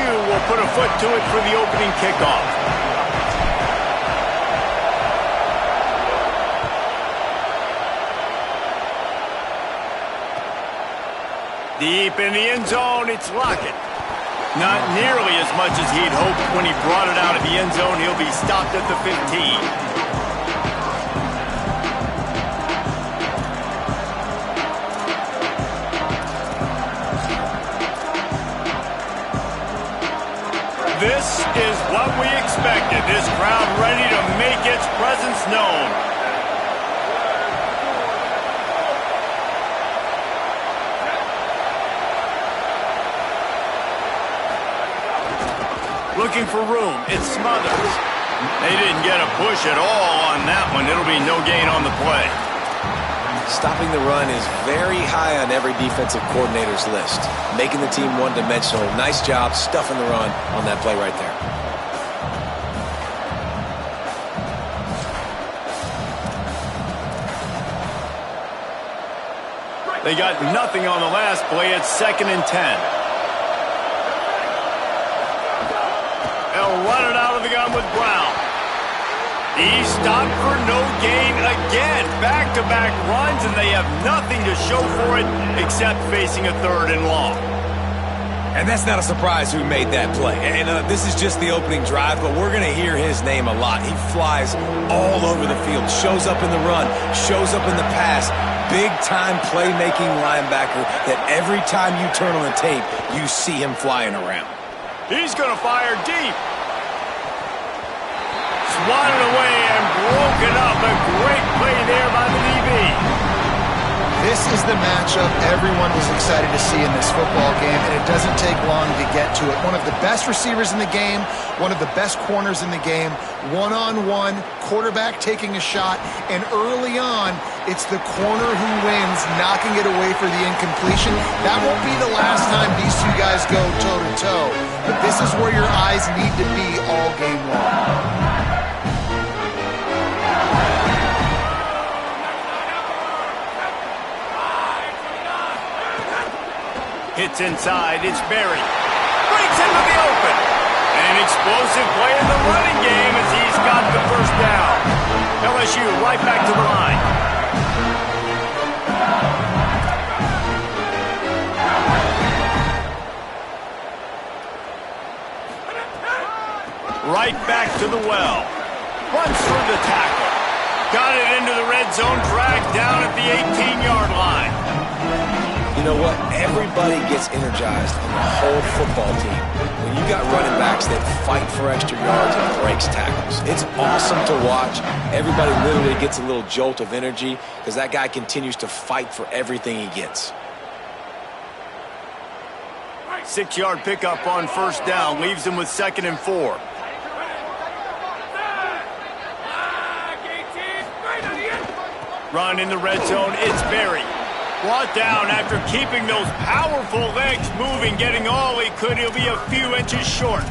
LSU will put a foot to it for the opening kickoff. Deep in the end zone, it's Lockett. Not nearly as much as he'd hoped when he brought it out of the end zone. He'll be stopped at the 15. This is what we expected. This crowd ready to make its presence known. Looking for room. It's Smothers. They didn't get a push at all on that one. It'll be no gain on the play. Stopping the run is very high on every defensive coordinator's list. Making the team one-dimensional. Nice job stuffing the run on that play right there. They got nothing on the last play. It's 2nd and 10. They'll run it out of the gun with Brown. He's stopped for no gain again. Back-to-back runs, and they have nothing to show for it except facing a 3rd and long. And that's not a surprise who made that play. And this is just the opening drive, but we're going to hear his name a lot. He flies all over the field, shows up in the run, shows up in the pass. Big-time playmaking linebacker that every time you turn on the tape, you see him flying around. He's going to fire deep. Swatted away and broken up. A great play there by the DB. This is the matchup everyone was excited to see in this football game, and it doesn't take long to get to it. One of the best receivers in the game, one of the best corners in the game, one-on-one, quarterback taking a shot, and early on, it's the corner who wins, knocking it away for the incompletion. That won't be the last time these two guys go toe-to-toe, but this is where your eyes need to be all game long. Hits inside, it's Berry. Breaks into the open. An explosive play in the running game as he's got the first down. LSU right back to the line. Right back to the well. Runs through the tackle. Got it into the red zone, dragged down at the 18-yard line. You know what? Everybody gets energized on the whole football team when you got running backs that fight for extra yards and breaks tackles. It's awesome to watch. Everybody literally gets a little jolt of energy because that guy continues to fight for everything he gets. 6-yard pickup on first down leaves him with 2nd and 4. Run in the red zone, it's Berry. Brought down after keeping those powerful legs moving, getting all he could. He'll be a few inches short.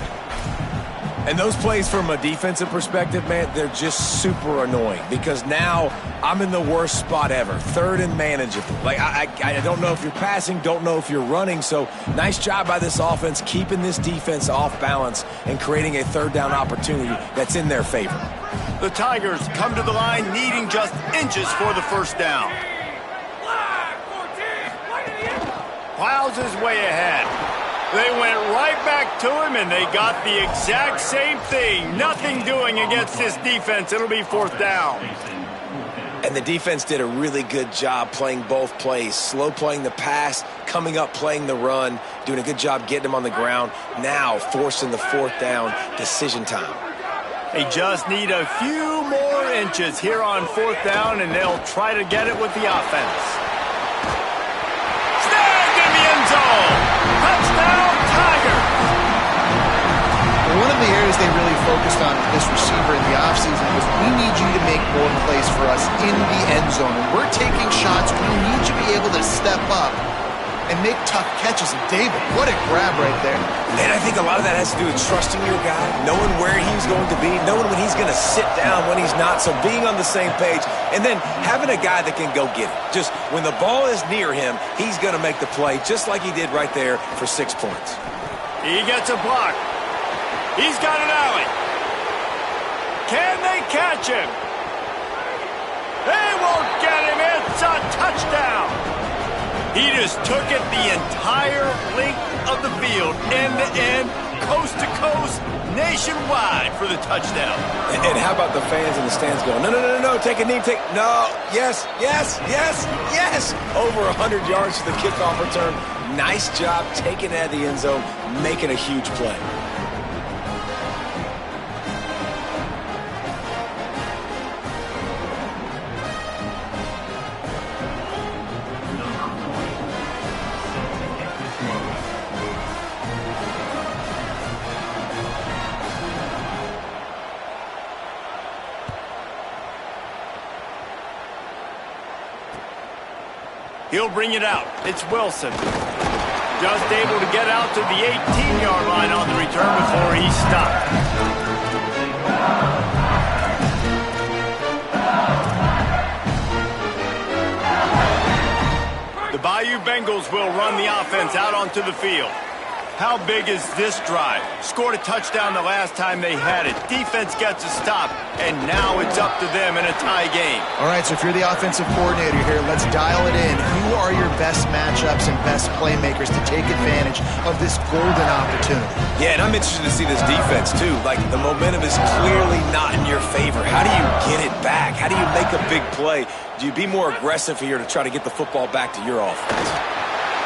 And those plays from a defensive perspective, man, they're just super annoying because now I'm in the worst spot ever. 3rd and manageable. Like, I don't know if you're passing, don't know if you're running. So nice job by this offense keeping this defense off balance and creating a 3rd down opportunity that's in their favor. The Tigers come to the line needing just inches for the first down. Plows his way ahead. They went right back to him, and they got the exact same thing. Nothing doing against this defense. It'll be 4th down. And the defense did a really good job playing both plays. Slow playing the pass, coming up playing the run, doing a good job getting him on the ground. Now forcing the 4th down, decision time. They just need a few more inches here on 4th down, and they'll try to get it with the offense. Touchdown, Tigers! One of the areas they really focused on with this receiver in the offseason was we need you to make more plays for us in the end zone. When we're taking shots, we need you to be able to step up and make tough catches. And David, what a grab right there. Man, I think a lot of that has to do with trusting your guy, knowing where he's going to be, knowing when he's going to sit down, when he's not, so being on the same page, and then having a guy that can go get it. Just when the ball is near him, he's going to make the play just like he did right there for 6 points. He gets a block. He's got an alley. Can they catch him? They won't get him. It's a touchdown. He just took it the entire length of the field, end to end, coast to coast, nationwide for the touchdown. And how about the fans in the stands going, no, no, no, no, take a knee, no, yes, yes, yes, yes. Over 100 yards to the kickoff return. Nice job taking it out of the end zone, making a huge play. He'll bring it out. It's Wilson. Just able to get out to the 18-yard line on the return before he stopped. The Bayou Bengals will run the offense out onto the field. How big is this drive? Scored a touchdown the last time they had it. Defense gets a stop, and now it's up to them in a tie game. All right, so if you're the offensive coordinator here, let's dial it in. Who are your best matchups and best playmakers to take advantage of this golden opportunity? Yeah, and I'm interested to see this defense, too. Like, the momentum is clearly not in your favor. How do you get it back? How do you make a big play? Do you be more aggressive here to try to get the football back to your offense?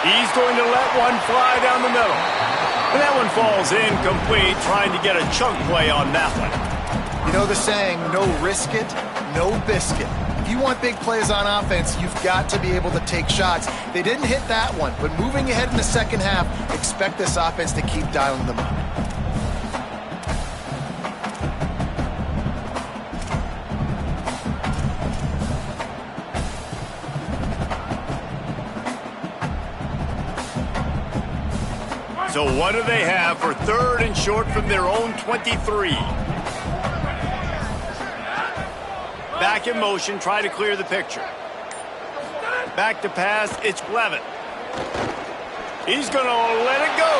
He's going to let one fly down the middle. And that one falls incomplete, trying to get a chunk play on that one. You know the saying, no risk it, no biscuit. If you want big plays on offense, you've got to be able to take shots. They didn't hit that one, but moving ahead in the second half, expect this offense to keep dialing them up. So what do they have for third and short from their own 23? Back in motion, try to clear the picture. Back to pass, it's Blevin. He's going to let it go.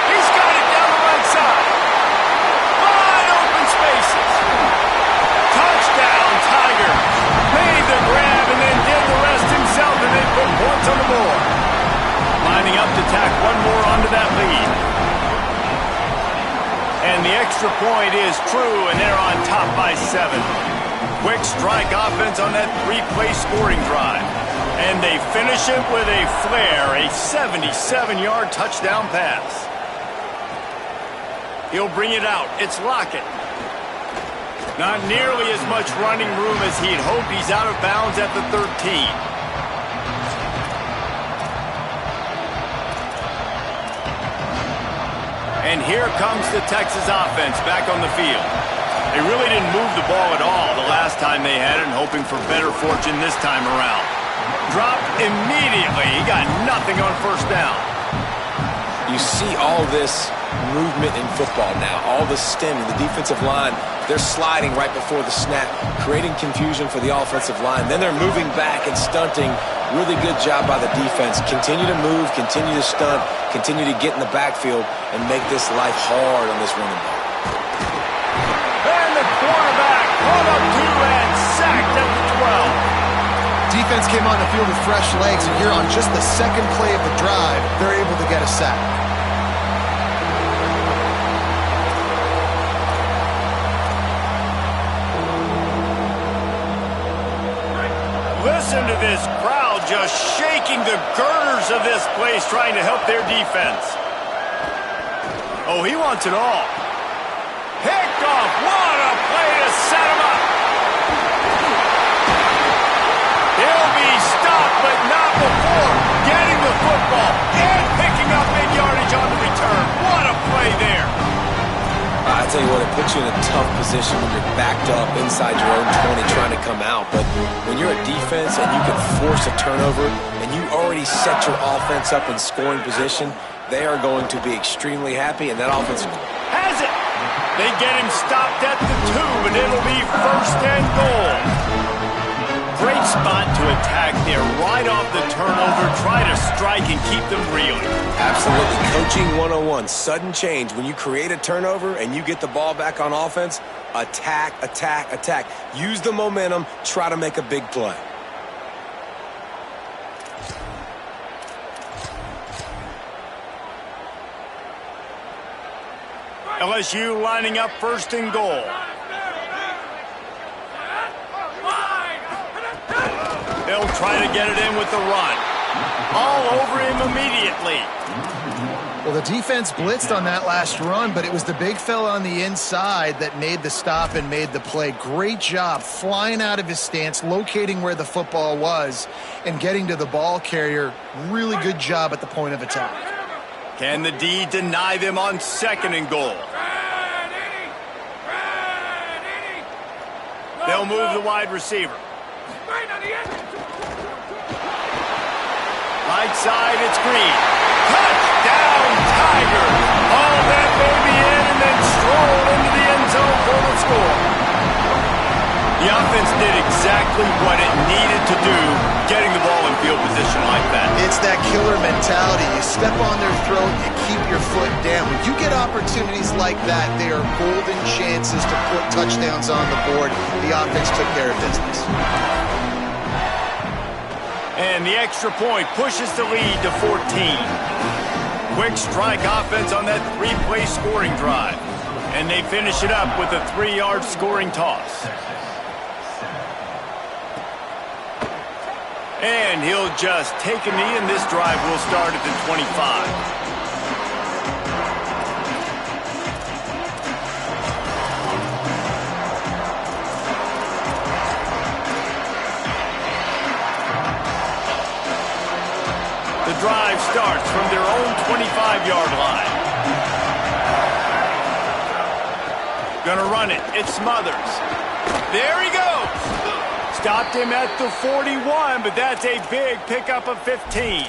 He's got it down the right side. Wide open spaces. Touchdown, Tiger. Made the grab and then did the rest himself, and they put points on the board. Lining up to tack one more onto that lead. And the extra point is true, and they're on top by 7. Quick strike offense on that 3-play scoring drive. And they finish it with a flair, a 77-yard touchdown pass. He'll bring it out. It's Lockett. Not nearly as much running room as he'd hoped. He's out of bounds at the 13. And here comes the Texas offense back on the field. They really didn't move the ball at all the last time they had it, and hoping for better fortune this time around. Dropped immediately. He got nothing on first down. You see all this movement in football now, all the stemming, the defensive line, they're sliding right before the snap, creating confusion for the offensive line. Then they're moving back and stunting. Really good job by the defense. Continue to move, continue to stunt, continue to get in the backfield and make this life hard on this running back. And the quarterback caught up to and sacked at the 12. Defense came on the field with fresh legs, and here on just the second play of the drive, they're able to get a sack. Listen to this crowd just shaking the girders of this place, trying to help their defense. Oh, he wants it all. Picked off. What a play to set him up. He'll be stopped, but not before getting the football and picking up big yardage on the return. What a play there. I tell you what, it puts you in a tough position when you're backed up inside your own 20 trying to come out. But when you're a defense and you can force a turnover and you already set your offense up in scoring position, they are going to be extremely happy, and that offense has it. They get him stopped at the 2, and it'll be first and goal. Great spot to attack there, right fight off the turnover, try to strike and keep them reeling. Absolutely. Coaching 101. Sudden change. When you create a turnover and you get the ball back on offense, attack, attack, attack. Use the momentum. Try to make a big play. LSU lining up first and goal. They'll try to get it in with the run. All over him immediately. Well, the defense blitzed on that last run, but it was the big fella on the inside that made the stop and made the play. Great job flying out of his stance, locating where the football was, and getting to the ball carrier. Really good job at the point of attack. Can the D deny them on second and goal? They'll move the wide receiver. Right side, it's Green. Touchdown, Tigers! Haul that baby in and then stroll into the end zone for the score. The offense did exactly what it needed to do, getting the ball in field position like that. It's that killer mentality. You step on their throat, you keep your foot down. When you get opportunities like that, they are golden chances to put touchdowns on the board. The offense took care of business. And the extra point pushes the lead to 14. Quick strike offense on that three-play scoring drive. And they finish it up with a 3-yard scoring toss. And he'll just take a knee, and this drive will start at the 25. The drive starts from their own 25-yard line. Gonna run it. It's Smothers. There he goes. Stopped him at the 41, but that's a big pickup of 15.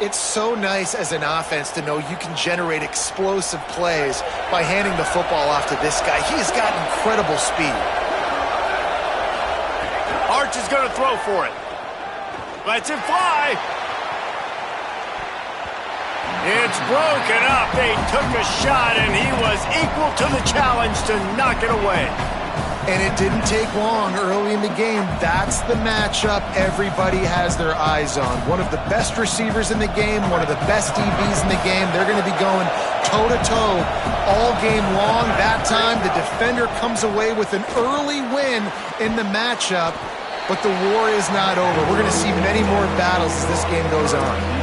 It's so nice as an offense to know you can generate explosive plays by handing the football off to this guy. He has got incredible speed. Arch is going to throw for it. Lets it fly. It's broken up. They took a shot, and he was equal to the challenge to knock it away. And it didn't take long early in the game. That's the matchup everybody has their eyes on. One of the best receivers in the game, one of the best DBs in the game. They're going to be going toe-to-toe all game long. That time, the defender comes away with an early win in the matchup, but the war is not over. We're going to see many more battles as this game goes on.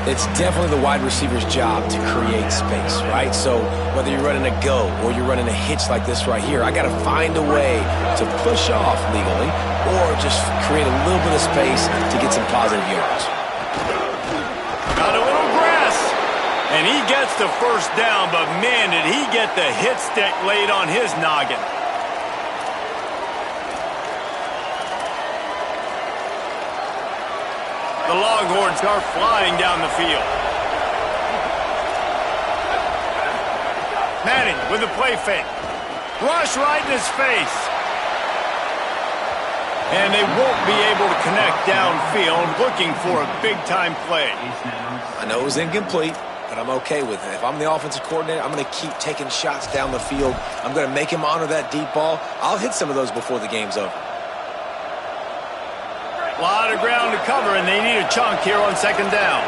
It's definitely the wide receiver's job to create space, right? So whether you're running a go or you're running a hitch like this right here, I got to find a way to push off legally or just create a little bit of space to get some positive yards. Got a little grass, and he gets the first down, but man, did he get the hit stick laid on his noggin. The Longhorns are flying down the field. Manning with a play fake. Rush right in his face. And they won't be able to connect downfield, looking for a big-time play. I know it was incomplete, but I'm okay with it. If I'm the offensive coordinator, I'm going to keep taking shots down the field. I'm going to make him honor that deep ball. I'll hit some of those before the game's over. A lot of ground to cover, and they need a chunk here on second down.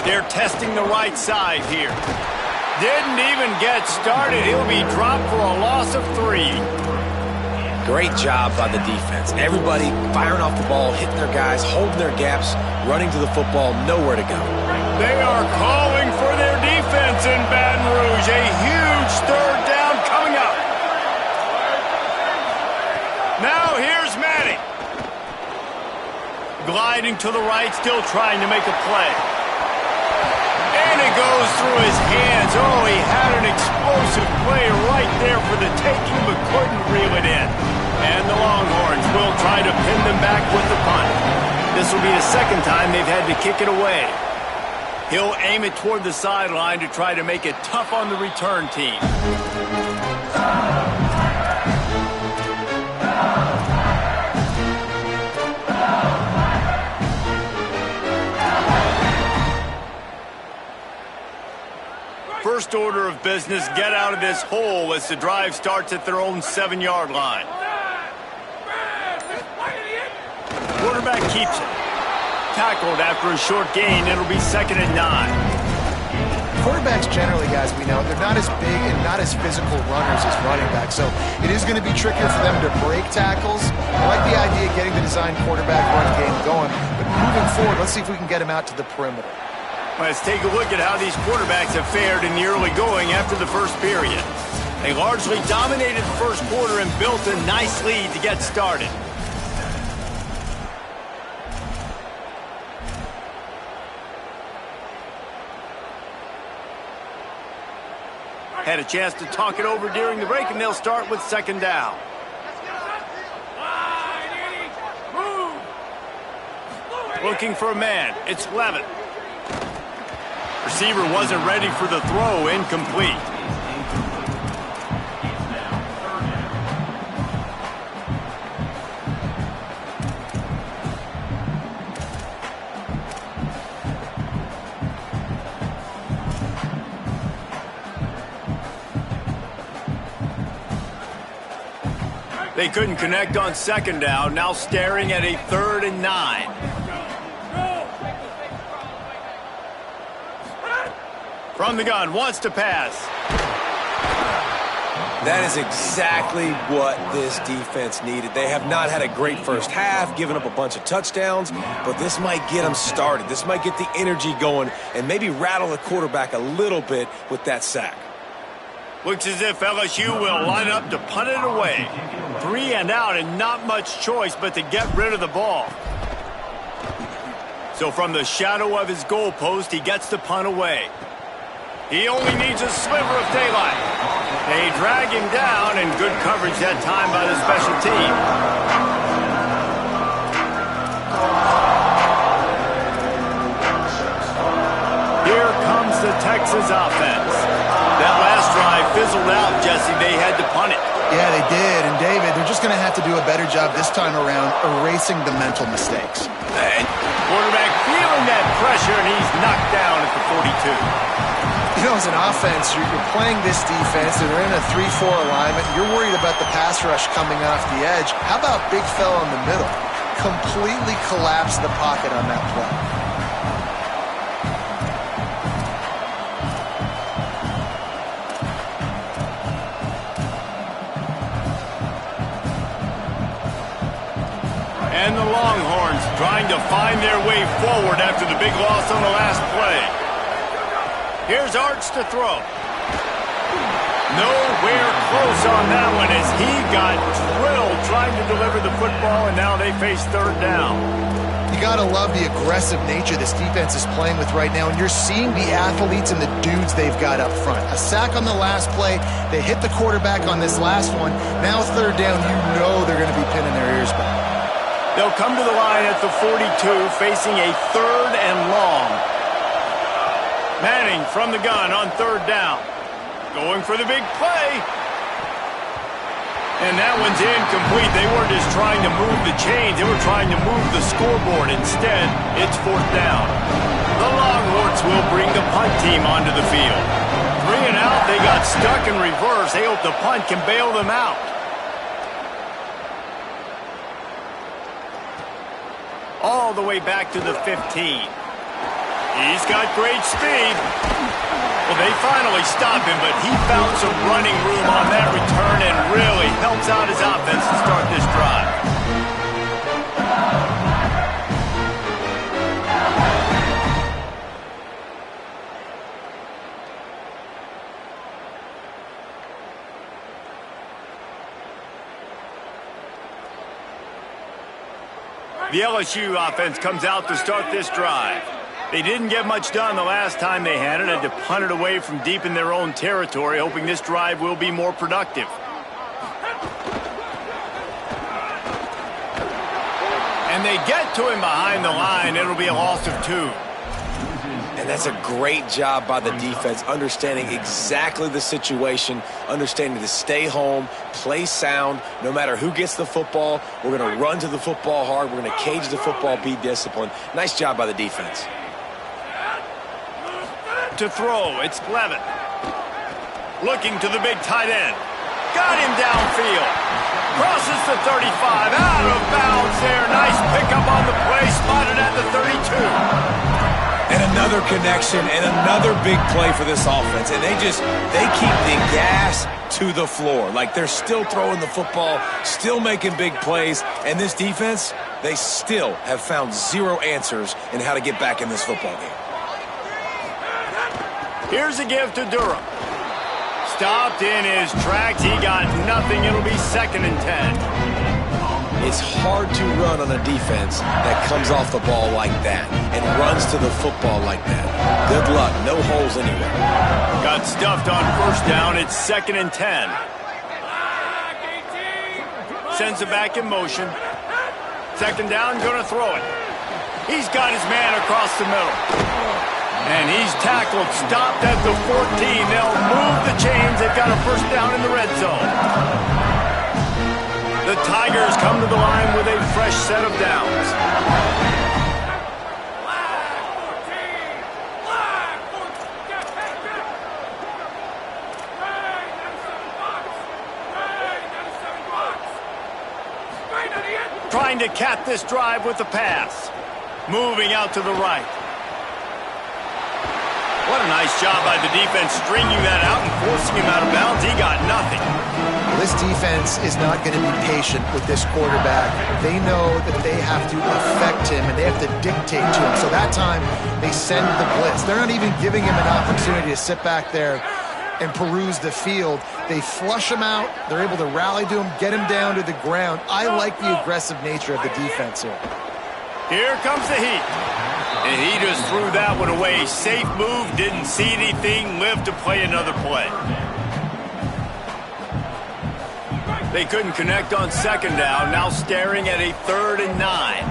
They're testing the right side here. Didn't even get started. He'll be dropped for a loss of 3. Great job by the defense. Everybody firing off the ball, hitting their guys, holding their gaps, running to the football, nowhere to go. They are calling for their defense in Baton Rouge. A huge third down coming up. Now here's Manning. Gliding to the right, still trying to make a play. And it goes through his hands. Oh, he had an explosive play right there for the taking, but couldn't reel it in. And the Longhorns will try to pin them back with the punt. This will be the second time they've had to kick it away. He'll aim it toward the sideline to try to make it tough on the return team. first order of business, get out of this hole as the drive starts at their own 7-yard line. Quarterback keeps it. Tackled after a short gain. It'll be 2nd and 9. Quarterbacks generally, guys, we know, they're not as big and not as physical runners as running backs, so it is going to be trickier for them to break tackles. I like the idea of getting the design quarterback run game going, but moving forward, let's see if we can get him out to the perimeter. Let's take a look at how these quarterbacks have fared in the early going after the first period. They largely dominated the first quarter and built a nice lead to get started. Had a chance to talk it over during the break, and they'll start with 2nd down. Looking for a man. It's Levitt. Receiver wasn't ready for the throw. Incomplete. They couldn't connect on 2nd down, now staring at a 3rd and 9. From the gun, wants to pass. That is exactly what this defense needed. They have not had a great first half, given up a bunch of touchdowns, but this might get them started. This might get the energy going and maybe rattle the quarterback a little bit with that sack. Looks as if LSU will line up to punt it away. 3 and out and not much choice but to get rid of the ball. So from the shadow of his goalpost, he gets the punt away. He only needs a sliver of daylight. They drag him down, and good coverage that time by the special team. Here comes the Texas offense. That last drive fizzled out, Jesse. They had to punt it. Yeah, they did. And, David, they're just going to have to do a better job this time around erasing the mental mistakes. And quarterback feeling that pressure, and he's knocked down at the 42. You know, as an offense, you're playing this defense, and they're in a 3-4 alignment. You're worried about the pass rush coming off the edge. How about big fella in the middle? Completely collapsed the pocket on that play. And the Longhorns trying to find their way forward after the big loss on the last play. Here's Arch to throw. Nowhere close on that one as he got drilled trying to deliver the football, and now they face 3rd down. You got to love the aggressive nature this defense is playing with right now, and you're seeing the athletes and the dudes they've got up front. A sack on the last play. They hit the quarterback on this last one. Now 3rd down, you know they're going to be pinning their ears back. They'll come to the line at the 42, facing a 3rd and long. Manning from the gun on 3rd down. Going for the big play. And that one's incomplete. They weren't just trying to move the chains. They were trying to move the scoreboard. Instead, it's 4th down. The Longhorns will bring the punt team onto the field. 3 and out. They got stuck in reverse. They hope the punt can bail them out. All the way back to the 15. He's got great speed. Well, they finally stop him, but he found some running room on that return and really helps out his offense to start this drive. The LSU offense comes out to start this drive. They didn't get much done the last time they had it. Had to punt it away from deep in their own territory, hoping this drive will be more productive. And they get to him behind the line. It'll be a loss of 2. And that's a great job by the defense, understanding exactly the situation, understanding to stay home, play sound. No matter who gets the football, we're going to run to the football hard. We're going to cage the football, be disciplined. Nice job by the defense. To throw, it's Levitt. Looking to the big tight end. Got him downfield. Crosses the 35. Out of bounds there. Nice pickup on the play. Spotted at the 32. And another connection and another big play for this offense. And they keep the gas to the floor. Like they're still throwing the football, still making big plays. And this defense, they still have found zero answers in how to get back in this football game. Here's a give to Durham. Stopped in his tracks. He got nothing. It'll be 2nd and 10. It's hard to run on a defense that comes off the ball like that and runs to the football like that. Good luck. No holes anywhere. Got stuffed on 1st down. It's 2nd and 10. Sends it back in motion. 2nd down, going to throw it. He's got his man across the middle. And he's tackled, stopped at the 14. They'll move the chains. They've got a 1st down in the red zone. The Tigers come to the line with a fresh set of downs. Trying to cap this drive with the pass. Moving out to the right. What a nice job by the defense stringing that out and forcing him out of bounds. He got nothing. This defense is not going to be patient with this quarterback. They know that they have to affect him and they have to dictate to him. So that time, they send the blitz. They're not even giving him an opportunity to sit back there and peruse the field. They flush him out. They're able to rally to him, get him down to the ground. I like the aggressive nature of the defense here. Here comes the heat. And he just threw that one away. Safe move, didn't see anything, lived to play another play. They couldn't connect on 2nd down, now staring at a 3rd and 9.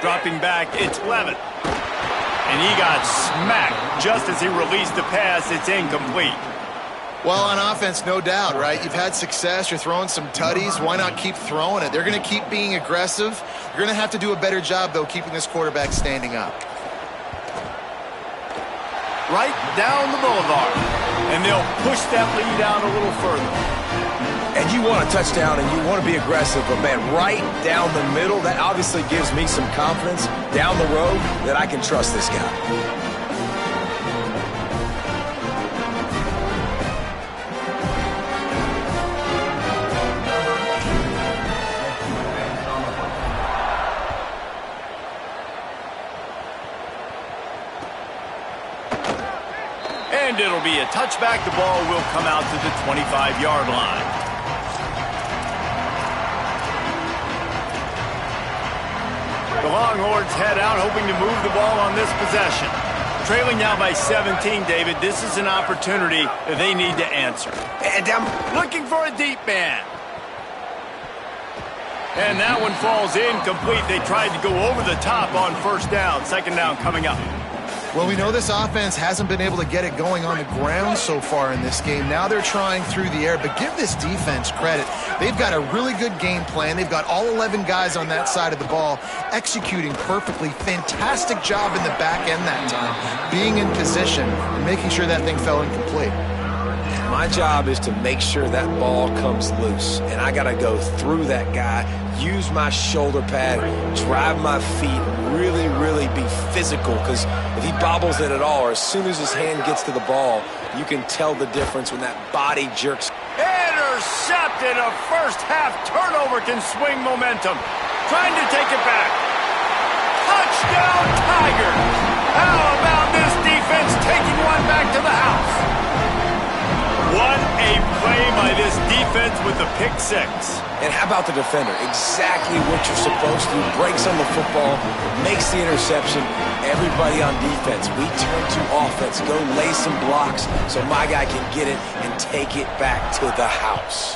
Dropping back, it's Levin. And he got smacked just as he released the pass. It's incomplete. Well, on offense, no doubt, right? You've had success. You're throwing some tutties. Why not keep throwing it? They're going to keep being aggressive. You're going to have to do a better job, though, keeping this quarterback standing up. Right down the boulevard. And they'll push that lead out a little further. And you want a touchdown and you want to be aggressive, but, man, right down the middle, that obviously gives me some confidence down the road that I can trust this guy. And it'll be a touchback. The ball will come out to the 25-yard line. The Longhorns head out, hoping to move the ball on this possession. Trailing now by 17, David. This is an opportunity that they need to answer. And I'm looking for a deep man. And that one falls incomplete. They tried to go over the top on 1st down. 2nd down coming up. Well, we know this offense hasn't been able to get it going on the ground so far in this game. Now they're trying through the air, but give this defense credit. They've got a really good game plan. They've got all 11 guys on that side of the ball executing perfectly. Fantastic job in the back end that time, being in position and making sure that thing fell incomplete. My job is to make sure that ball comes loose, and I got to go through that guy, use my shoulder pad, drive my feet, really, really be physical, because if he bobbles it at all, or as soon as his hand gets to the ball, you can tell the difference when that body jerks. Intercepted. A first-half turnover can swing momentum. Trying to take it back. Touchdown, Tigers. How about this defense taking one back to the house? What a play by this defense with the pick 6. And how about the defender? Exactly what you're supposed to do. Breaks on the football, makes the interception. Everybody on defense, we turn to offense. Go lay some blocks so my guy can get it and take it back to the house.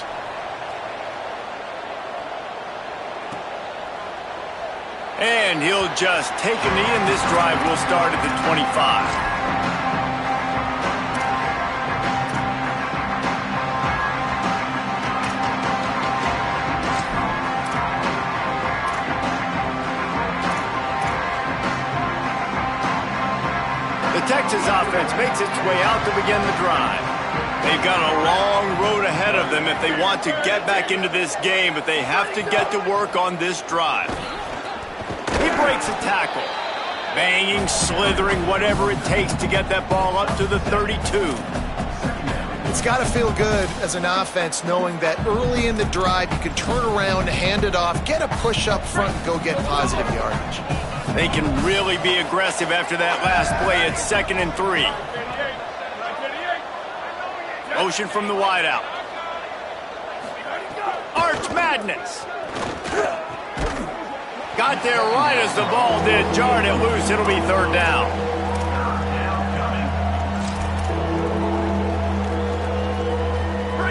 And he'll just take a knee, and this drive will start at the 25. Texas offense makes its way out to begin the drive. They've got a long road ahead of them if they want to get back into this game, but they have to get to work on this drive. He breaks a tackle. Banging, slithering, whatever it takes to get that ball up to the 32. It's got to feel good as an offense knowing that early in the drive you can turn around, hand it off, get a push up front, and go get positive yardage. They can really be aggressive after that last play. It's 2nd and 3. Motion from the wideout. Arch Madness. Got there right as the ball did. Jarred it loose. It'll be 3rd down.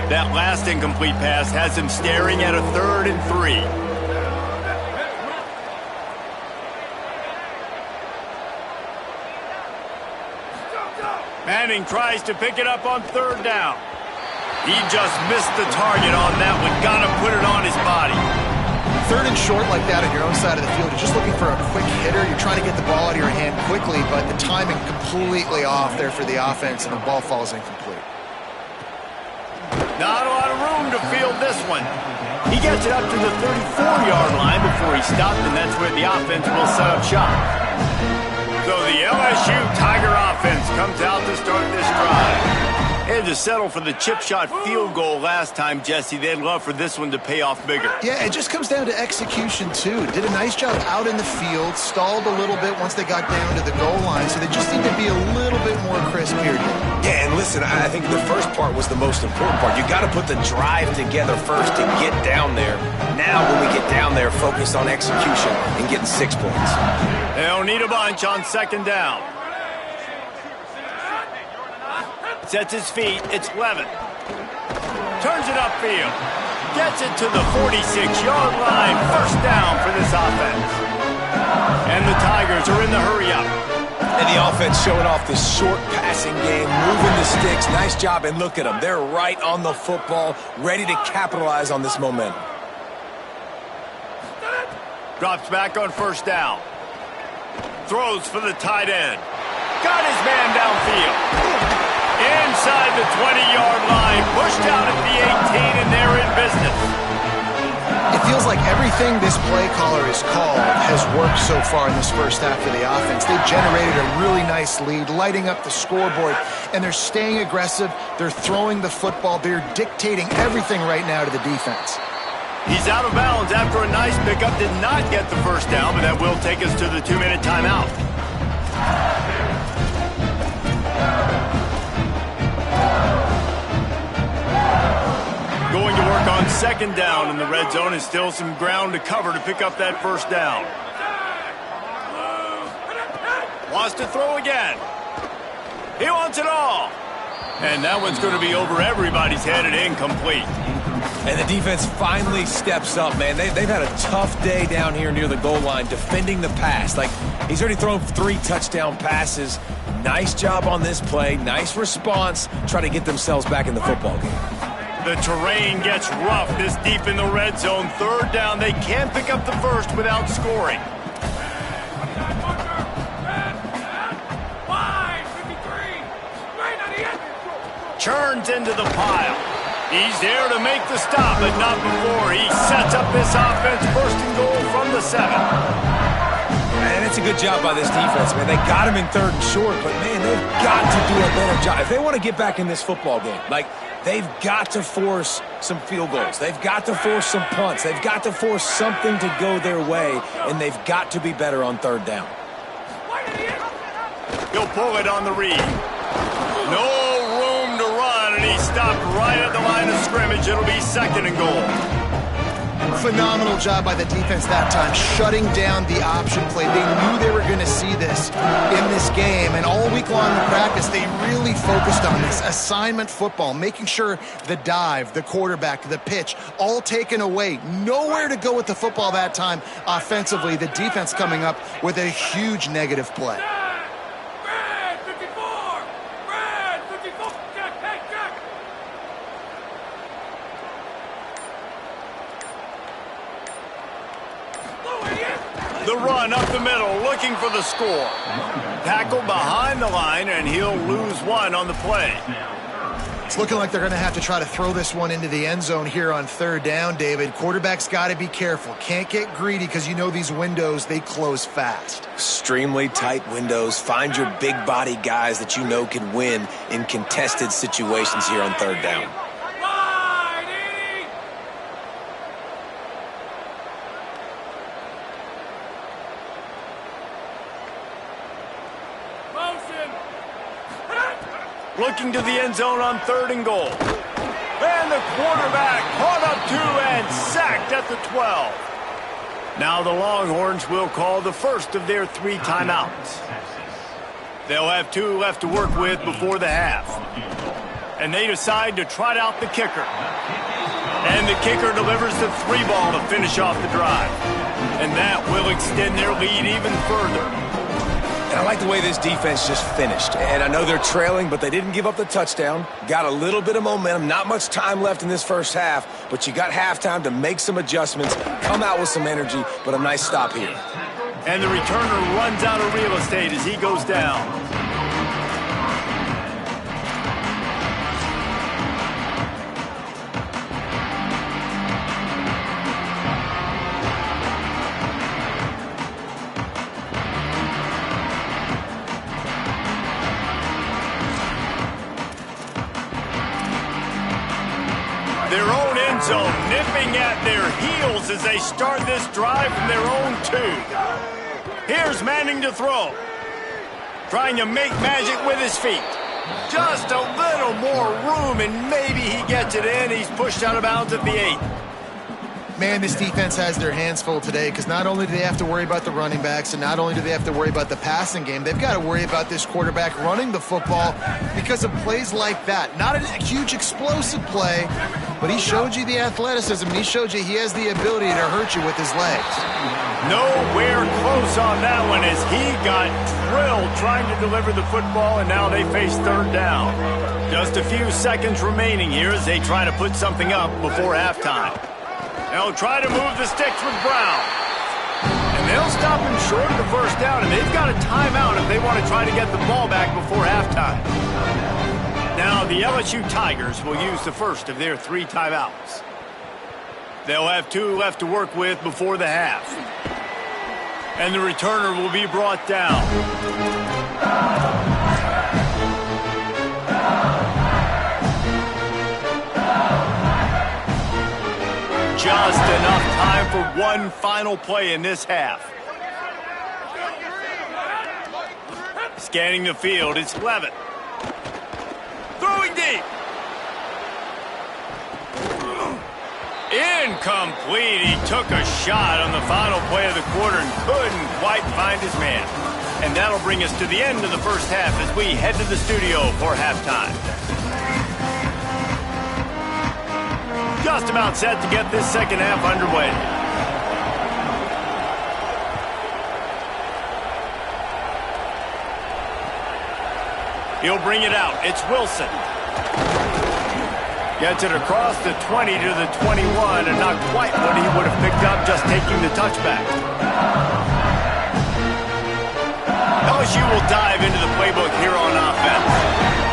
That last incomplete pass has him staring at a 3rd and 3. Manning tries to pick it up on 3rd down. He just missed the target on that one. Got to put it on his body. 3rd and short like that on your own side of the field. You're just looking for a quick hitter. You're trying to get the ball out of your hand quickly, but the timing completely off there for the offense, and the ball falls incomplete. Not a lot of room to field this one. He gets it up to the 34-yard line before he stopped, and that's where the offense will set up shop. So the LSU Tiger offense comes out to start this drive. They had to settle for the chip shot field goal last time, Jesse. They'd love for this one to pay off bigger. Yeah, it just comes down to execution, too. Did a nice job out in the field, stalled a little bit once they got down to the goal line, so they just need to be a little bit more crisp here. Yeah, and listen, I think the first part was the most important part. You got to put the drive together first to get down there. Now, when we get down there, focus on execution and getting 6 points. They'll need a bunch on 2nd down. Sets his feet. It's Levin. Turns it upfield. Gets it to the 46-yard line. 1st down for this offense. And the Tigers are in the hurry-up. And the offense showing off the short passing game, moving the sticks. Nice job, and look at them. They're right on the football, ready to capitalize on this momentum. Drops back on 1st down. Throws for the tight end. Got his man downfield. Inside the 20-yard line. Pushed out at the 18, and they're in business. It feels like everything this play caller has called has worked so far in this first half of the offense. They've generated a really nice lead, lighting up the scoreboard, and they're staying aggressive. They're throwing the football. They're dictating everything right now to the defense. He's out of bounds after a nice pickup. Did not get the 1st down, but that will take us to the 2-minute timeout. Going to work on 2nd down in the red zone, and still some ground to cover to pick up that 1st down. Wants to throw again. He wants it all. And that one's going to be over everybody's head and incomplete. And the defense finally steps up, man. They've had a tough day down here near the goal line defending the pass. Like, he's already thrown 3 touchdown passes. Nice job on this play. Nice response. Try to get themselves back in the football game. The terrain gets rough this deep in the red zone. 3rd down. They can't pick up the 1st without scoring. Churns into the pile. He's there to make the stop, but not before. He sets up this offense, 1st and goal from the 7. And it's a good job by this defense, man. They got him in 3rd and short, but, man, they've got to do a better job. If they want to get back in this football game, like, they've got to force some field goals. They've got to force some punts. They've got to force something to go their way, and they've got to be better on 3rd down. He'll pull it on the read. No room to run, and he stopped right at the line of scrimmage. It'll be 2nd and goal. Phenomenal job by the defense that time, shutting down the option play. They knew they were going to see this in this game, and all week long in practice, they really focused on this assignment football, making sure the dive, the quarterback, the pitch, all taken away. Nowhere to go with the football that time offensively. The defense coming up with a huge negative play. The run up the middle, looking for the score. Tackle behind the line, and he'll lose one on the play. It's looking like they're going to have to try to throw this one into the end zone here on third down, David. Quarterback's got to be careful. Can't get greedy because you know these windows, they close fast. Extremely tight windows. Find your big body guys that you know can win in contested situations here on third down. Looking to the end zone on third and goal. And the quarterback caught up to and sacked at the 12. Now the Longhorns will call the first of their 3 timeouts. They'll have 2 left to work with before the half. And they decide to trot out the kicker. And the kicker delivers the 3 ball to finish off the drive. And that will extend their lead even further. And I like the way this defense just finished. And I know they're trailing, but they didn't give up the touchdown. Got a little bit of momentum. Not much time left in this first half, but you got halftime to make some adjustments, come out with some energy, but a nice stop here. And the returner runs out of real estate as he goes down. Their own end zone nipping at their heels as they start this drive from their own 2. Here's Manning to throw. Trying to make magic with his feet. Just a little more room and maybe he gets it in. He's pushed out of bounds at the 8. Man, this defense has their hands full today because not only do they have to worry about the running backs and not only do they have to worry about the passing game, they've got to worry about this quarterback running the football because of plays like that. Not a huge explosive play, but he showed you the athleticism. He showed you he has the ability to hurt you with his legs. Nowhere close on that one as he got drilled trying to deliver the football, and now they face third down. Just a few seconds remaining here as they try to put something up before halftime. They'll try to move the sticks with Brown. And they'll stop him short of the first down, and they've got a timeout if they want to try to get the ball back before halftime. Now the LSU Tigers will use the first of their 3 timeouts. They'll have 2 left to work with before the half. And the returner will be brought down. Just enough time for one final play in this half. Scanning the field, it's Levitt. Throwing deep. Incomplete. He took a shot on the final play of the quarter and couldn't quite find his man. And that'll bring us to the end of the first half as we head to the studio for halftime. Just about set to get this second half underway. He'll bring it out. It's Wilson. Gets it across the 20 to the 21, and not quite what he would have picked up just taking the touchback. LSU will dive into the playbook here on offense.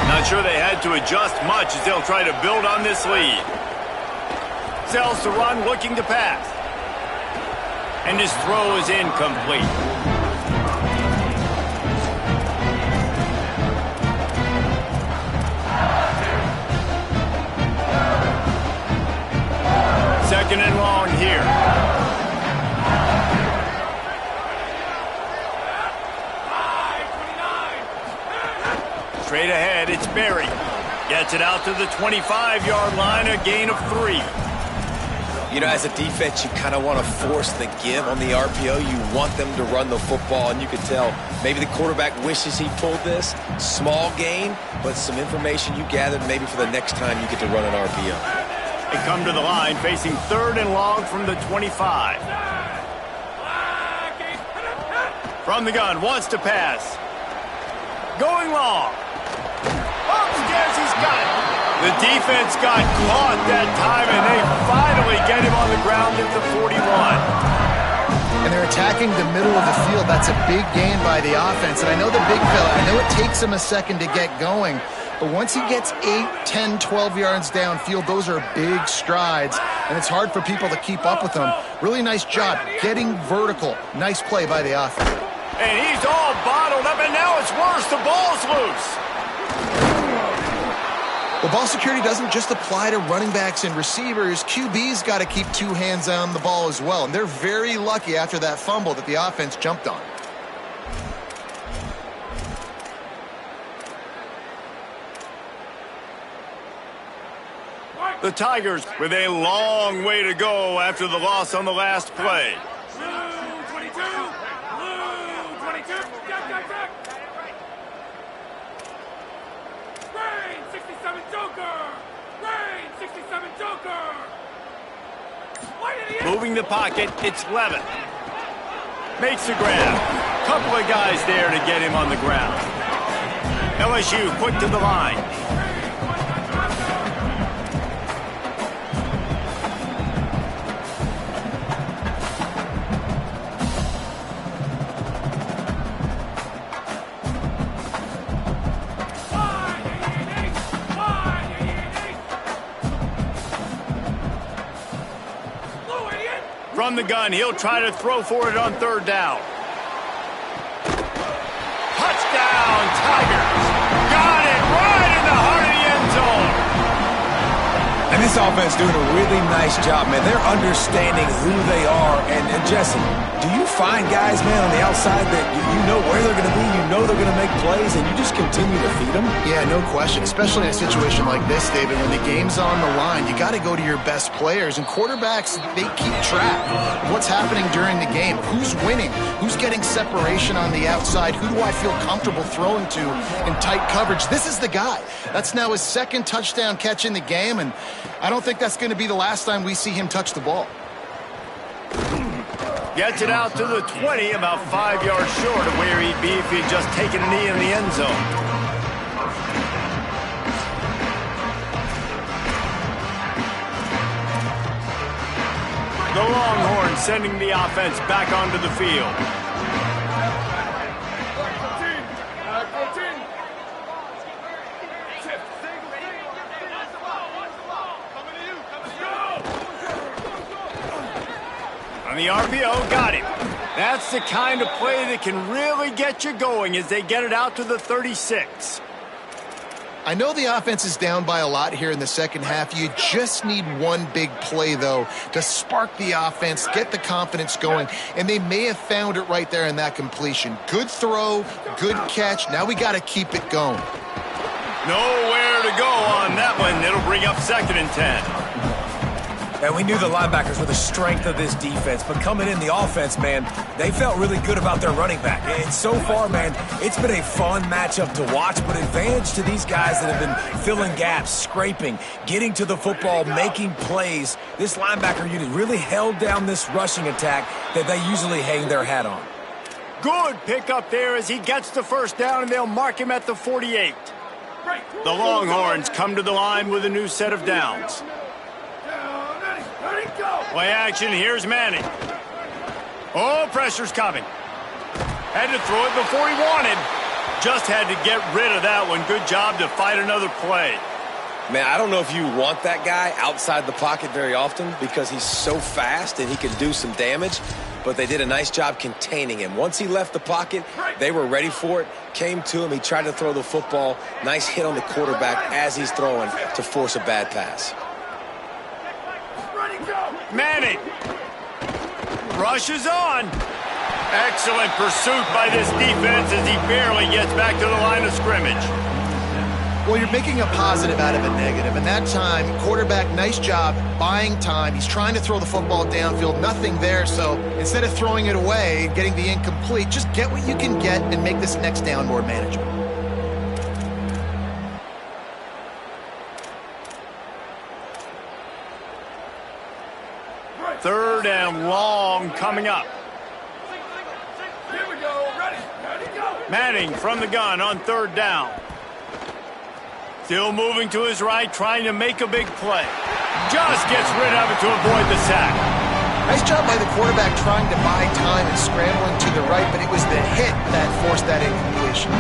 Not sure they had to adjust much as they'll try to build on this lead. Sells to run, looking to pass. And his throw is incomplete. Second and long here. Straight ahead, it's Berry. Gets it out to the 25-yard line, a gain of 3. You know, as a defense, you kind of want to force the give on the RPO. You want them to run the football, and you can tell maybe the quarterback wishes he pulled this. Small gain, but some information you gathered maybe for the next time you get to run an RPO. They come to the line facing third and long from the 25. From the gun, wants to pass. Going long. Upstairs, he's got it. The defense got caught that time, and they finally get him on the ground at the 41. And they're attacking the middle of the field, that's a big gain by the offense. And I know the big fella, I know it takes him a second to get going, but once he gets 8, 10, 12 yards downfield, those are big strides, and it's hard for people to keep up with him. Really nice job getting vertical. Nice play by the offense. And he's all bottled up, and now it's worse. The ball's loose. Well, ball security doesn't just apply to running backs and receivers. QB's got to keep 2 hands on the ball as well, and they're very lucky after that fumble that the offense jumped on. The Tigers with a long way to go after the loss on the last play. Moving the pocket, it's Levin. Makes the grab. Couple of guys there to get him on the ground. LSU quick to the line. From the gun, he'll try to throw for it on 3rd down. Touchdown, Tigers! Got it right in the heart of the end zone. And this offense doing a really nice job, man. They're understanding who they are. And Jesse, do you find guys, man, on the outside that you know where they're going to be, you know they're going to make plays, and you just continue to feed them? Yeah, no question, especially in a situation like this, David, when the game's on the line, you got to go to your best players, and quarterbacks, they keep track of what's happening during the game, who's winning, who's getting separation on the outside, who do I feel comfortable throwing to in tight coverage. This is the guy. That's now his 2nd touchdown catch in the game, and I don't think that's going to be the last time we see him touch the ball. Gets it out to the 20, about 5 yards short of where he'd be if he'd just taken a knee in the end zone. The Longhorns sending the offense back onto the field. On the RPO, got him. That's the kind of play that can really get you going as they get it out to the 36. I know the offense is down by a lot here in the second half. You just need one big play, though, to spark the offense, get the confidence going, and they may have found it right there in that completion. Good throw, good catch. Now we got to keep it going. Nowhere to go on that one. It'll bring up 2nd and 10. And we knew the linebackers were the strength of this defense, but coming in the offense, man, they felt really good about their running back. And so far, man, it's been a fun matchup to watch, but advantage to these guys that have been filling gaps, scraping, getting to the football, making plays. This linebacker unit really held down this rushing attack that they usually hang their hat on. Good pickup there as he gets the 1st down, and they'll mark him at the 48. The Longhorns come to the line with a new set of downs. Play action, here's Manning. Oh, pressure's coming. Had to throw it before he wanted. Just had to get rid of that one. Good job to fight another play. Man, I don't know if you want that guy outside the pocket very often because he's so fast and he can do some damage, but they did a nice job containing him. Once he left the pocket, they were ready for it, came to him, he tried to throw the football. Nice hit on the quarterback as he's throwing to force a bad pass. Manning rushes on. Excellent pursuit by this defense as he barely gets back to the line of scrimmage. Well, you're making a positive out of a negative, and that time, quarterback, nice job, buying time. He's trying to throw the football downfield, nothing there, so instead of throwing it away, getting the incomplete, just get what you can get and make this next down more manageable. Third and long coming up. Here we go. Ready, go. Manning from the gun on 3rd down. Still moving to his right, trying to make a big play. Just gets rid of it to avoid the sack. Nice job by the quarterback trying to buy time and scrambling to the right, but it was the hit that forced that incompletion.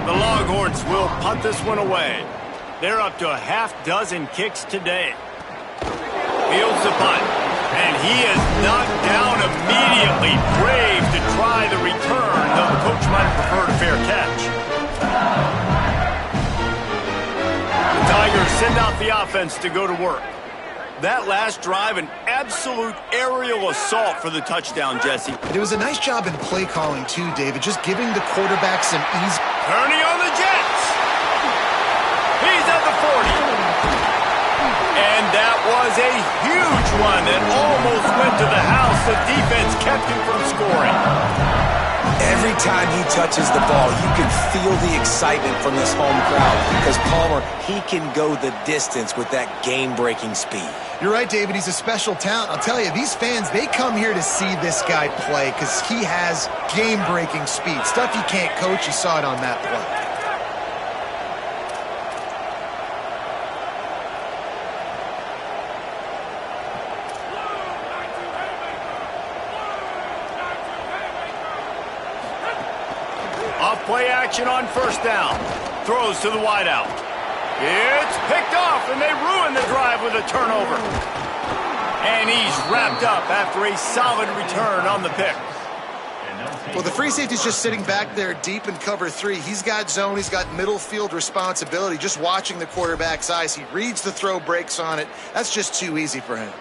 The Longhorns will punt this one away. They're up to a half dozen kicks today. Fields the punt, and he is knocked down immediately. Brave to try the return, though the coach might have preferred a fair catch. The Tigers send out the offense to go to work. That last drive, an absolute aerial assault for the touchdown, Jesse. It was a nice job in play calling, too, David, just giving the quarterback some easy... Turning on the Jets. He's at the 40. And that was a huge one that almost went to the house. The defense kept him from scoring. Every time he touches the ball, you can feel the excitement from this home crowd because Palmer, he can go the distance with that game-breaking speed. You're right, David. He's a special talent. I'll tell you, these fans, they come here to see this guy play because he has game-breaking speed. Stuff you can't coach. You saw it on that play. Play action on first down. Throws to the wideout. It's picked off, and they ruin the drive with a turnover. And he's wrapped up after a solid return on the pick. Well, the free safety's just sitting back there deep in cover 3. He's got zone. He's got middle field responsibility. Just watching the quarterback's eyes. He reads the throw, breaks on it. That's just too easy for him.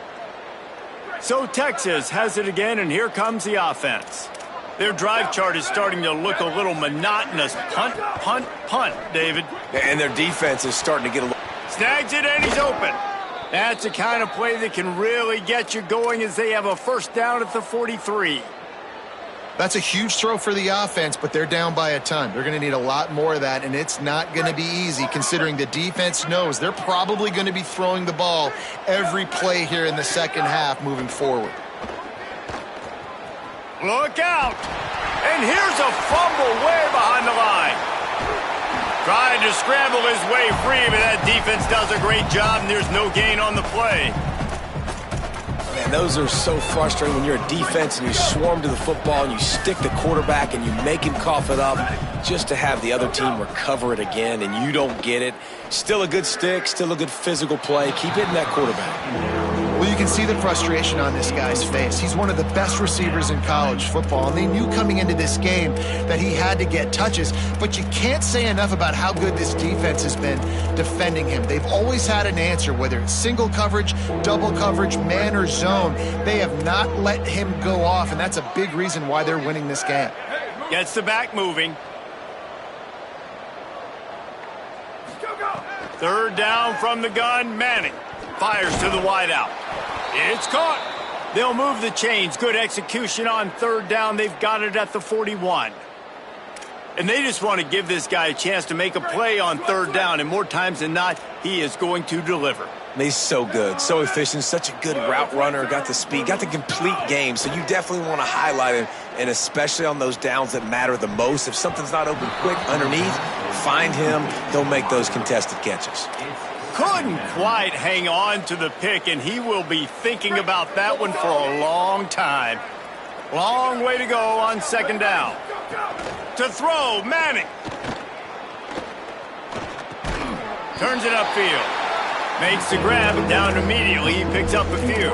So Texas has it again, and here comes the offense. Their drive chart is starting to look a little monotonous. Punt, punt, punt, David. And their defense is starting to get a little... Snags it, and he's open. That's the kind of play that can really get you going as they have a first down at the 43. That's a huge throw for the offense, but they're down by a ton. They're going to need a lot more of that, and it's not going to be easy considering the defense knows they're probably going to be throwing the ball every play here in the second half moving forward. Look out! And here's a fumble way behind the line. Trying to scramble his way free, but that defense does a great job, and there's no gain on the play. Man, those are so frustrating when you're a defense and you swarm to the football and you stick the quarterback and you make him cough it up just to have the other team recover it again and you don't get it. Still a good stick, still a good physical play. Keep hitting that quarterback. Well, you can see the frustration on this guy's face. He's one of the best receivers in college football, and they knew coming into this game that he had to get touches, but you can't say enough about how good this defense has been defending him. They've always had an answer, whether it's single coverage, double coverage, man or zone. They have not let him go off, and that's a big reason why they're winning this game. Gets the back moving. Third down from the gun, Manning. Fires to the wideout. It's caught. They'll move the chains. Good execution on third down. They've got it at the 41. And they just want to give this guy a chance to make a play on third down. And more times than not, he is going to deliver. He's so good, so efficient, such a good route runner, got the speed, got the complete game. So you definitely want to highlight him, and especially on those downs that matter the most. If something's not open quick underneath, find him. He'll make those contested catches. Couldn't quite hang on to the pick, and he will be thinking about that one for a long time. Long way to go on second down. To throw, Manning. Turns it upfield. Makes the grab, and down immediately. He picks up a few.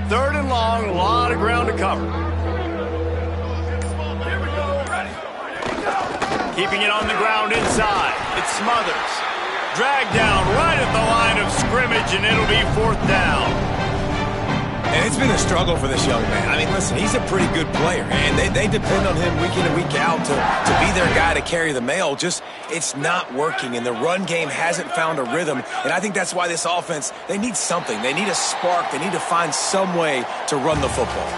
Third and long, a lot of ground to cover. Keeping it on the ground inside. It smothers. Dragged down right at the line of scrimmage, and it'll be fourth down. And it's been a struggle for this young man. I mean, listen, he's a pretty good player, and they depend on him week in and week out to be their guy to carry the mail. Just, it's not working, and the run game hasn't found a rhythm, and I think that's why this offense, they need something. They need a spark. They need to find some way to run the football.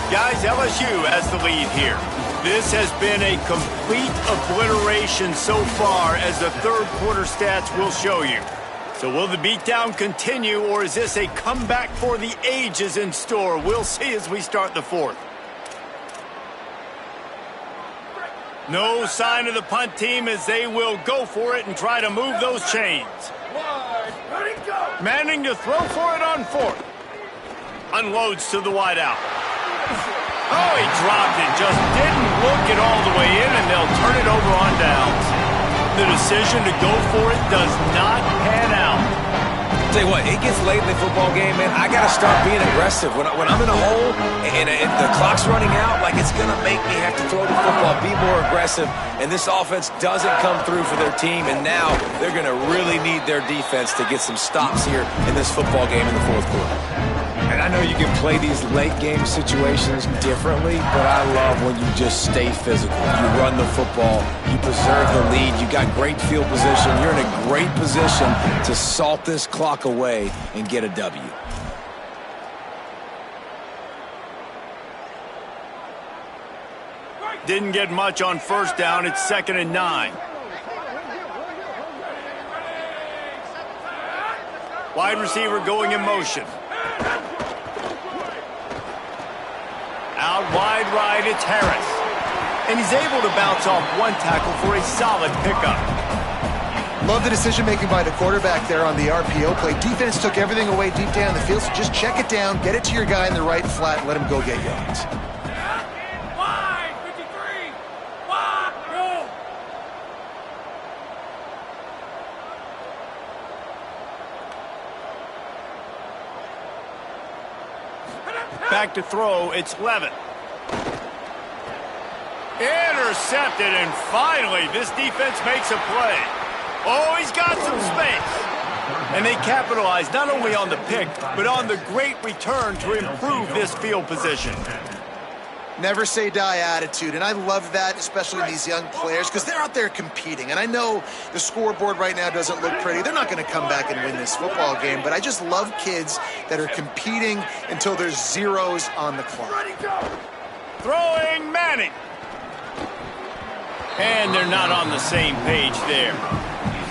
Guys, LSU has the lead here. This has been a complete obliteration so far, as the third quarter stats will show you. So will the beatdown continue, or is this a comeback for the ages in store? We'll see as we start the fourth. No sign of the punt team as they will go for it and try to move those chains. Ready, go! Manning to throw for it on fourth. Unloads to the wideout. Oh, he dropped it. Just didn't look it all the way in, and they'll turn it over on downs. The decision to go for it does not pan out. Tell you what, it gets late in the football game, man. I got to start being aggressive. When I'm in a hole and the clock's running out, like it's going to make me have to throw the football, be more aggressive. And this offense doesn't come through for their team, and now they're going to really need their defense to get some stops here in this football game in the fourth quarter. And I know you can play these late-game situations differently, but I love when you just stay physical. You run the football, you preserve the lead, you got great field position, you're in a great position to salt this clock away and get a W. Didn't get much on first down. It's 2nd and 9. Wide receiver going in motion. Out wide right, it's Harris. And he's able to bounce off one tackle for a solid pickup. Love the decision-making by the quarterback there on the RPO play. Defense took everything away deep down the field, so just check it down, get it to your guy in the right flat, and let him go get yards. Wide, 53! Wide, go! Back to throw, it's Levitt. Intercepted, and finally, this defense makes a play. Oh, he's got some space. And they capitalize not only on the pick, but on the great return to improve this field position. Never say die attitude, and I love that, especially in these young players, because they're out there competing. And I know the scoreboard right now doesn't look pretty. They're not going to come back and win this football game, but I just love kids that are competing until there's zeros on the clock. Ready, go! Throwing Manning. And they're not on the same page there.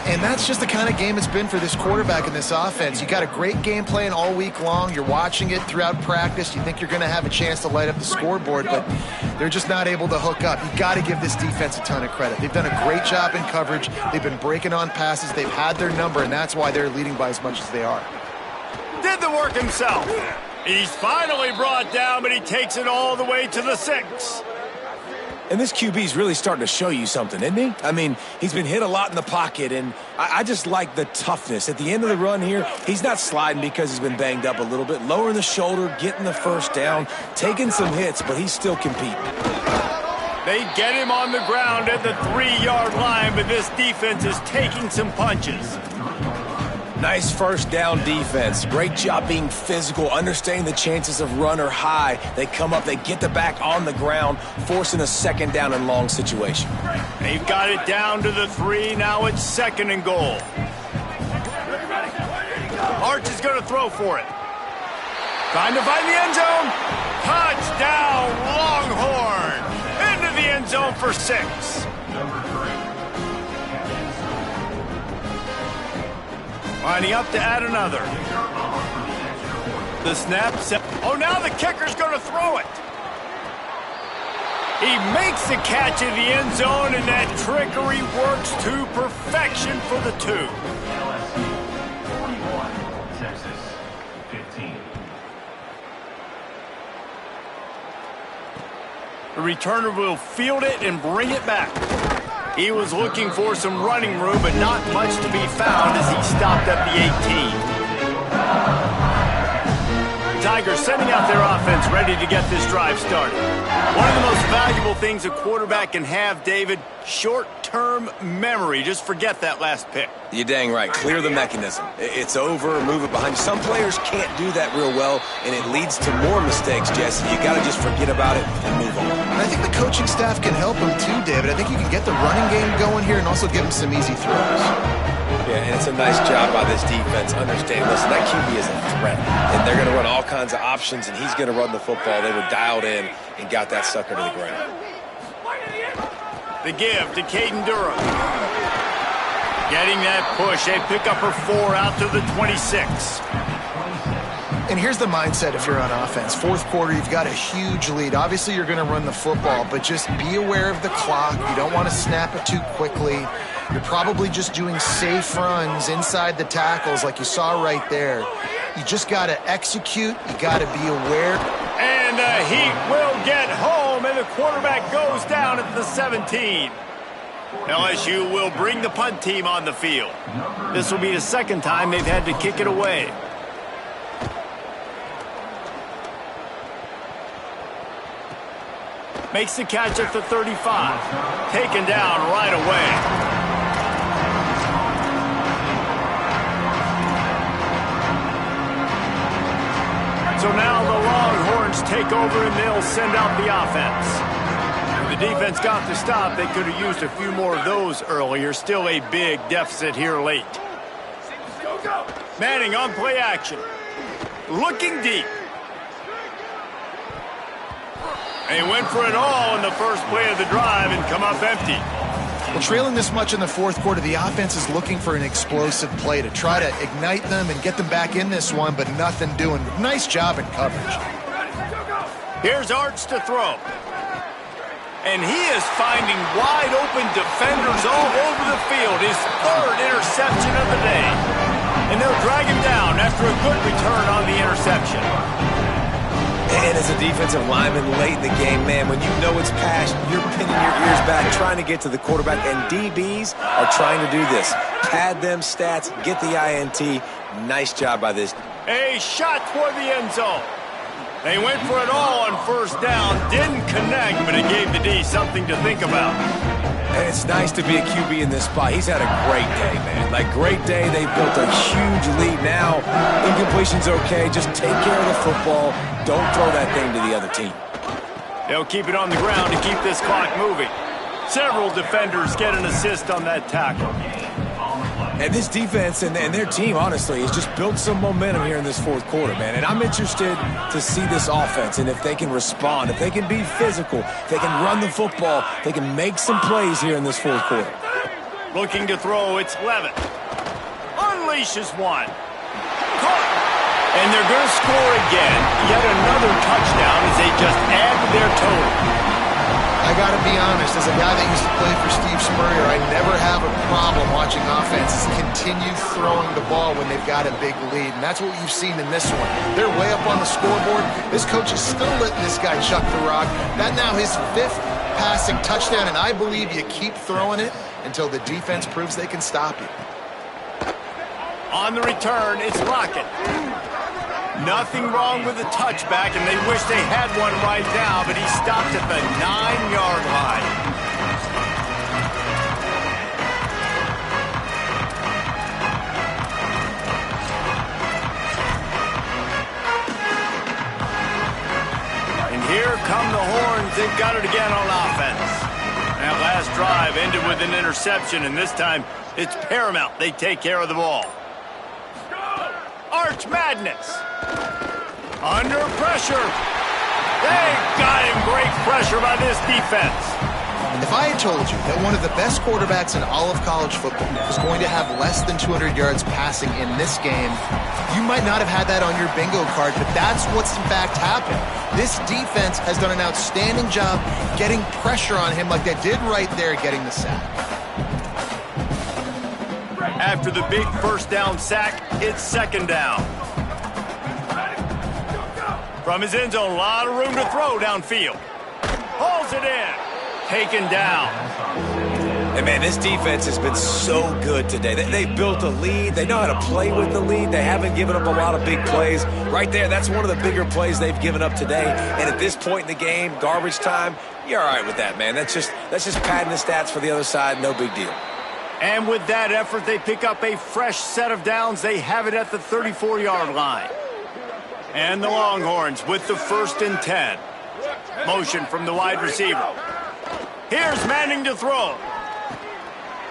And that's just the kind of game it's been for this quarterback in this offense. You got a great game plan all week long. You're watching it throughout practice. You think you're going to have a chance to light up the scoreboard, but they're just not able to hook up. You got to give this defense a ton of credit. They've done a great job in coverage. They've been breaking on passes. They've had their number, and that's why they're leading by as much as they are. Did the work himself. He's finally brought down, but he takes it all the way to the 6. And this QB's really starting to show you something, isn't he? I mean, he's been hit a lot in the pocket, and I just like the toughness. At the end of the run here, he's not sliding because he's been banged up a little bit. Lowering the shoulder, getting the first down, taking some hits, but he's still competing. They get him on the ground at the 3-yard line, but this defense is taking some punches. Nice first down defense. Great job being physical, understanding the chances of run are high. They come up, they get the back on the ground, forcing a 2nd down and long situation. They've got it down to the 3. Now it's 2nd and goal. Arch is going to throw for it. Trying to find the end zone. Touchdown, Longhorn. Into the end zone for 6. Lining up to add another. The snap set. Oh, now the kicker's going to throw it. He makes the catch in the end zone, and that trickery works to perfection for the 2. Texas, 15. The returner will field it and bring it back. He was looking for some running room, but not much to be found as he stopped at the 18. Tigers sending out their offense ready to get this drive started. One of the most valuable things a quarterback can have, David, short-term memory. Just forget that last pick. You're dang right. Clear the mechanism. It's over, move it behind you. Some players can't do that real well, and it leads to more mistakes, Jesse. You got to just forget about it and move on. And I think the coaching staff can help him too, David. I think you can get the running game going here and also give him some easy throws. Yeah, and it's a nice job by this defense understanding, listen, that QB is a threat, and they're going to run all kinds of options, and he's going to run the football. They were dialed in and got that sucker to the ground. The give to Caden Durham. Getting that push. They pick up her 4 out to the 26. And here's the mindset if you're on offense. Fourth quarter, you've got a huge lead. Obviously, you're going to run the football, but just be aware of the clock. You don't want to snap it too quickly. You're probably just doing safe runs inside the tackles like you saw right there. You just got to execute. You got to be aware. And the Heat will get home, and the quarterback goes down at the 17. LSU will bring the punt team on the field. This will be the second time they've had to kick it away. Makes the catch at the 35. Taken down right away. So now the Longhorns take over and they'll send out the offense. The defense got the stop. They could have used a few more of those earlier. Still a big deficit here late. Manning on play action. Looking deep. They went for it all in the first play of the drive and come up empty. Well, trailing this much in the fourth quarter, the offense is looking for an explosive play to try to ignite them and get them back in this one, but nothing doing. Nice job in coverage. Here's Arch to throw. And he is finding wide open defenders all over the field. His third interception of the day. And they'll drag him down after a good return on the interception. And as a defensive lineman late in the game, man, when you know it's past, you're pinning your ears back, trying to get to the quarterback, and DBs are trying to do this. Pad them stats, get the INT. Nice job by this. A shot toward the end zone. They went for it all on first down, didn't connect, but it gave the D something to think about. And it's nice to be a QB in this spot. He's had a great day, man. Like, great day. They built a huge lead. Now, incompletion's okay. Just take care of the football. Don't throw that thing to the other team. They'll keep it on the ground to keep this clock moving. Several defenders get an assist on that tackle. And this defense and their team, honestly, has just built some momentum here in this fourth quarter, man. And I'm interested to see this offense and if they can respond, if they can be physical, if they can run the football, they can make some plays here in this fourth quarter. Looking to throw, it's Levitt. Unleashes one. Caught. And they're going to score again. Yet another touchdown as they just add to their total. I got to be honest, as a guy that used to play for Steve Spurrier, I never have a problem watching offenses continue throwing the ball when they've got a big lead. And that's what you've seen in this one. They're way up on the scoreboard. This coach is still letting this guy chuck the rock. That now his fifth passing touchdown, and I believe you keep throwing it until the defense proves they can stop you. On the return, it's Lockett. Nothing wrong with the touchback, and they wish they had one right now, but he stopped at the 9-yard line. And here come the Horns. They've got it again on offense. That last drive ended with an interception, and this time it's paramount they take care of the ball. Arch Madness. Under pressure. They got him. Great pressure by this defense. If I had told you that one of the best quarterbacks in all of college football was going to have less than 200 yards passing in this game, you might not have had that on your bingo card, but that's what's in fact happened. This defense has done an outstanding job getting pressure on him like they did right there, getting the sack. After the big first down sack, it's second down. From his end zone, a lot of room to throw downfield. Hauls it in. Taken down. And, man, this defense has been so good today. They built a lead. They know how to play with the lead. They haven't given up a lot of big plays. Right there, that's one of the bigger plays they've given up today. And at this point in the game, garbage time, you're all right with that, man. That's just padding the stats for the other side. No big deal. And with that effort, they pick up a fresh set of downs. They have it at the 34-yard line. And the Longhorns with the 1st and 10. Motion from the wide receiver. Here's Manning to throw.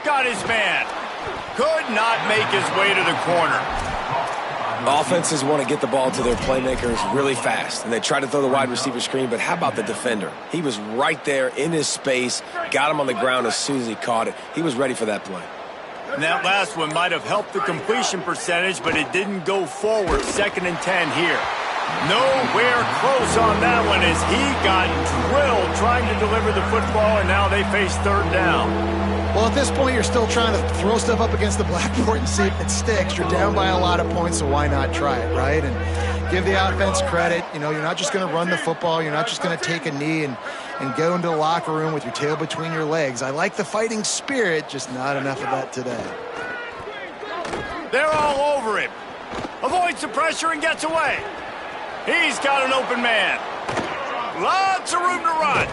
Got his man. Could not make his way to the corner. Offenses want to get the ball to their playmakers really fast, and they try to throw the wide receiver screen, but how about the defender? He was right there in his space, got him on the ground as soon as he caught it. He was ready for that play. And that last one might have helped the completion percentage, but it didn't go forward. 2nd and 10 here. Nowhere close on that one as he got drilled trying to deliver the football, and now they face 3rd down. Well, at this point, you're still trying to throw stuff up against the blackboard and see if it sticks. You're down by a lot of points, so why not try it, right? And give the offense credit. You know, you're not just going to run the football. You're not just going to take a knee and go into the locker room with your tail between your legs. I like the fighting spirit, just not enough of that today. They're all over him. Avoids the pressure and gets away. He's got an open man. Lots of room to run.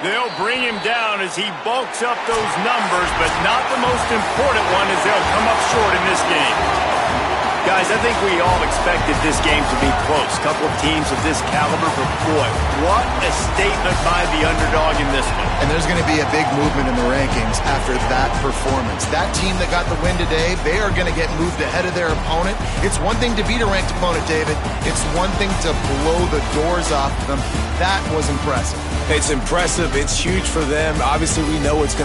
They'll bring him down as he bulks up those numbers, but not the most important one as they'll come up short in this game. Guys, I think we all expected this game to be close. Couple of teams of this caliber, but boy, what a statement by the underdog in this one. And there's going to be a big movement in the rankings after that performance. That team that got the win today, they are going to get moved ahead of their opponent. It's one thing to beat a ranked opponent, David. It's one thing to blow the doors off them. That was impressive. It's impressive. It's huge for them. Obviously, we know it's going to